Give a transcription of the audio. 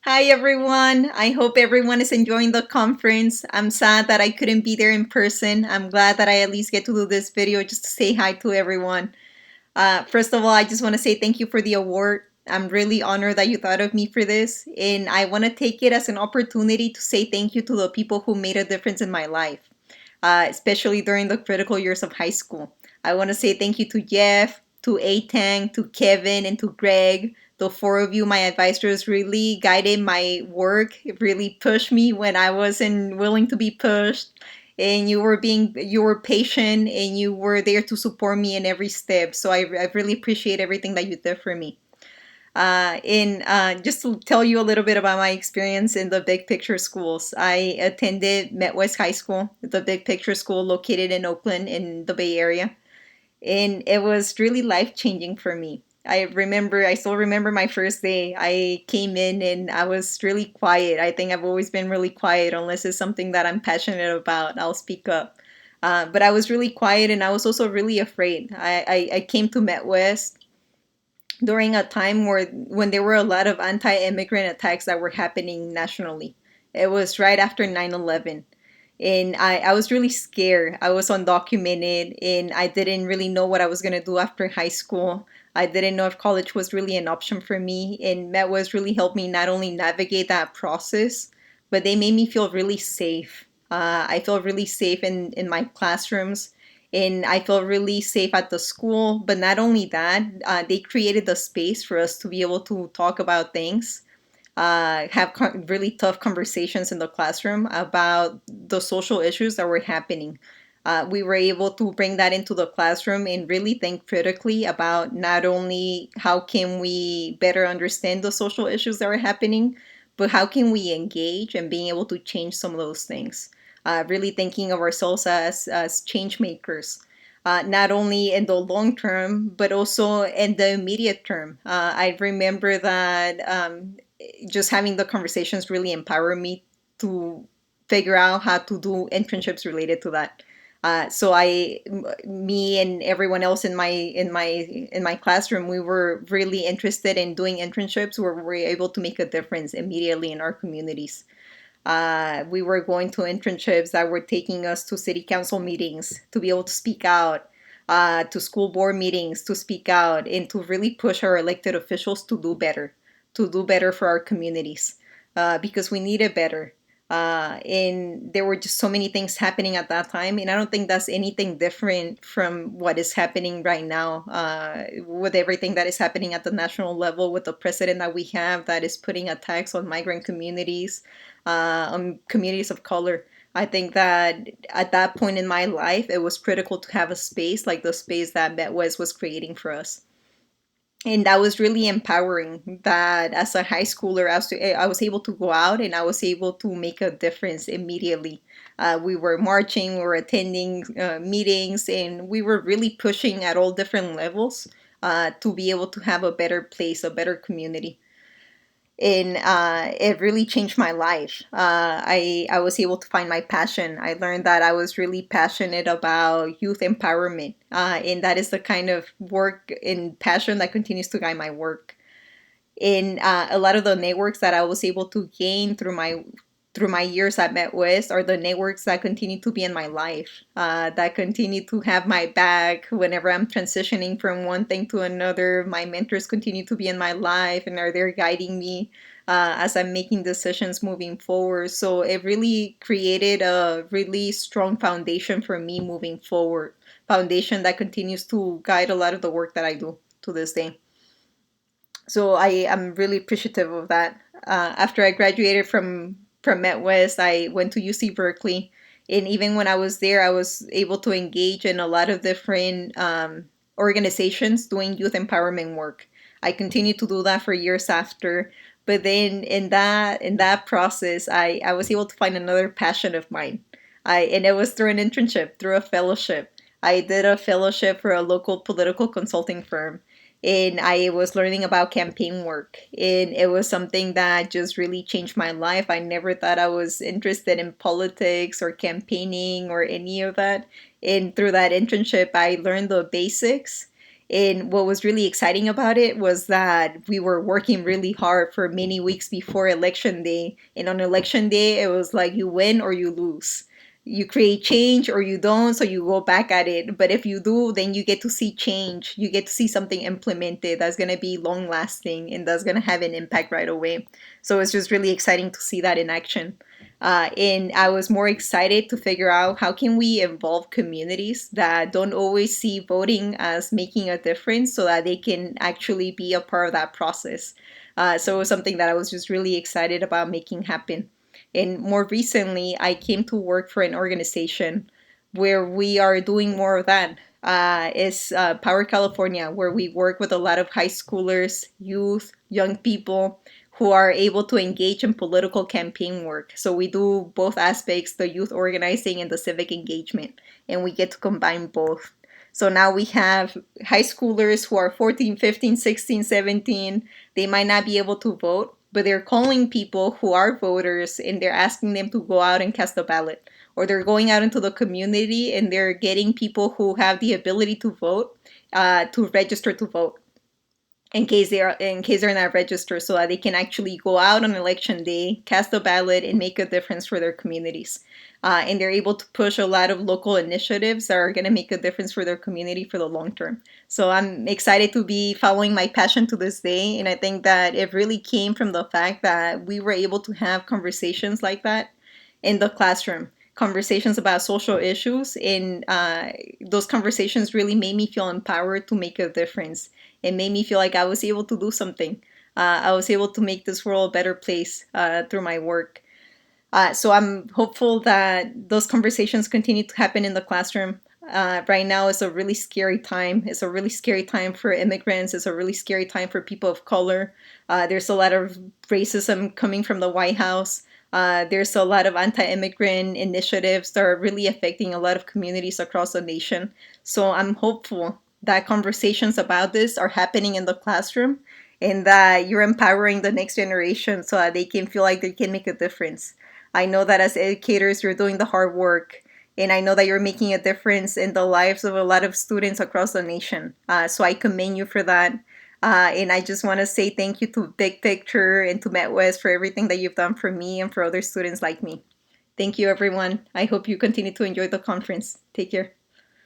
Hi everyone. I hope everyone is enjoying the conference. I'm sad that I couldn't be there in person. I'm glad that I at least get to do this video just to say hi to everyone. First of all, I just want to say thank you for the award. I'm really honored that you thought of me for this, and I want to take it as an opportunity to say thank you to the people who made a difference in my life, especially during the critical years of high school. I want to say thank you to Jeff, to Atang, to Kevin, and to Greg. The four of you, my advisors, really guided my work. It really pushed me when I wasn't willing to be pushed. And you were patient and you were there to support me in every step. So I really appreciate everything that you did for me. In Just to tell you a little bit about my experience in the big picture schools, I attended Met West High School, the big picture school located in Oakland in the Bay Area, and it was really life changing for me. I still remember my first day. I came in and I was really quiet. I think I've always been really quiet unless it's something that I'm passionate about. I'll speak up. But I was really quiet and I was also really afraid. I came to Met West during a time when there were a lot of anti-immigrant attacks that were happening nationally. It was right after 9/11. And I was really scared. I was undocumented and I didn't really know what I was going to do after high school. I didn't know if college was really an option for me. And MetWest really helped me not only navigate that process, but they made me feel really safe. I felt really safe in my classrooms and I felt really safe at the school. But not only that, they created the space for us to be able to talk about things, have really tough conversations in the classroom about the social issues that were happening. We were able to bring that into the classroom and really think critically about not only how can we better understand the social issues that are happening, but how can we engage and being able to change some of those things. Really thinking of ourselves as change makers. Not only in the long term, but also in the immediate term. I remember that just having the conversations really empowered me to figure out how to do internships related to that. Me and everyone else in my classroom, we were really interested in doing internships where we were able to make a difference immediately in our communities. We were going to internships that were taking us to city council meetings to be able to speak out, to school board meetings to speak out, and to really push our elected officials to do better for our communities, because we needed better. And there were just so many things happening at that time, and I don't think that's anything different from what is happening right now, with everything that is happening at the national level, with the president that we have that is putting attacks on migrant communities, on communities of color. I think that at that point in my life, it was critical to have a space like the space that MetWest was creating for us. And that was really empowering that as a high schooler, I was able to go out and I was able to make a difference immediately. We were marching, we were attending meetings, and we were really pushing at all different levels to be able to have a better place, a better community, and it really changed my life. I was able to find my passion. I learned that I was really passionate about youth empowerment, and that is the kind of work and passion that continues to guide my work. In a lot of the networks that I was able to gain through my years at MetWest are the networks that continue to be in my life, that continue to have my back whenever I'm transitioning from one thing to another. My mentors continue to be in my life and are there guiding me as I'm making decisions moving forward. So it really created a really strong foundation for me moving forward, foundation that continues to guide a lot of the work that I do to this day. So I am really appreciative of that. After I graduated from MetWest, I went to UC Berkeley, and even when I was there, I was able to engage in a lot of different organizations doing youth empowerment work. I continued to do that for years after, but then in that process, I was able to find another passion of mine. And it was through an internship, through a fellowship. I did a fellowship for a local political consulting firm, and I was learning about campaign work. And it was something that just really changed my life. I never thought I was interested in politics or campaigning or any of that. And through that internship, I learned the basics. And what was really exciting about it was that we were working really hard for many weeks before election day. And on election day, it was like you win or you lose. You create change or you don't, so you go back at it. But if you do, then you get to see change. You get to see something implemented that's going to be long lasting and that's going to have an impact right away. So it's just really exciting to see that in action. And I was more excited to figure out how can we involve communities that don't always see voting as making a difference so that they can actually be a part of that process. So it was something that I was just really excited about making happen. And more recently, I came to work for an organization where we are doing more of that. It's Power California, where we work with a lot of high schoolers, youth, young people who are able to engage in political campaign work. So we do both aspects, the youth organizing and the civic engagement, and we get to combine both. So now we have high schoolers who are 14, 15, 16, 17. They might not be able to vote, but they're calling people who are voters and they're asking them to go out and cast a ballot. Or they're going out into the community and they're getting people who have the ability to vote to register to vote in case they're not registered so that they can actually go out on election day, cast a ballot, and make a difference for their communities. And they're able to push a lot of local initiatives that are going to make a difference for their community for the long term. So I'm excited to be following my passion to this day. And I think that it really came from the fact that we were able to have conversations like that in the classroom, conversations about social issues. And those conversations really made me feel empowered to make a difference. It made me feel like I was able to do something. I was able to make this world a better place through my work. So I'm hopeful that those conversations continue to happen in the classroom. Right now is a really scary time. It's a really scary time for immigrants. It's a really scary time for people of color. There's a lot of racism coming from the White House. There's a lot of anti-immigrant initiatives that are really affecting a lot of communities across the nation. So I'm hopeful that conversations about this are happening in the classroom and that you're empowering the next generation so that they can feel like they can make a difference. I know that as educators, you're doing the hard work, and I know that you're making a difference in the lives of a lot of students across the nation. So I commend you for that. And I just want to say thank you to Big Picture and to MetWest for everything that you've done for me and for other students like me. Thank you, everyone. I hope you continue to enjoy the conference. Take care.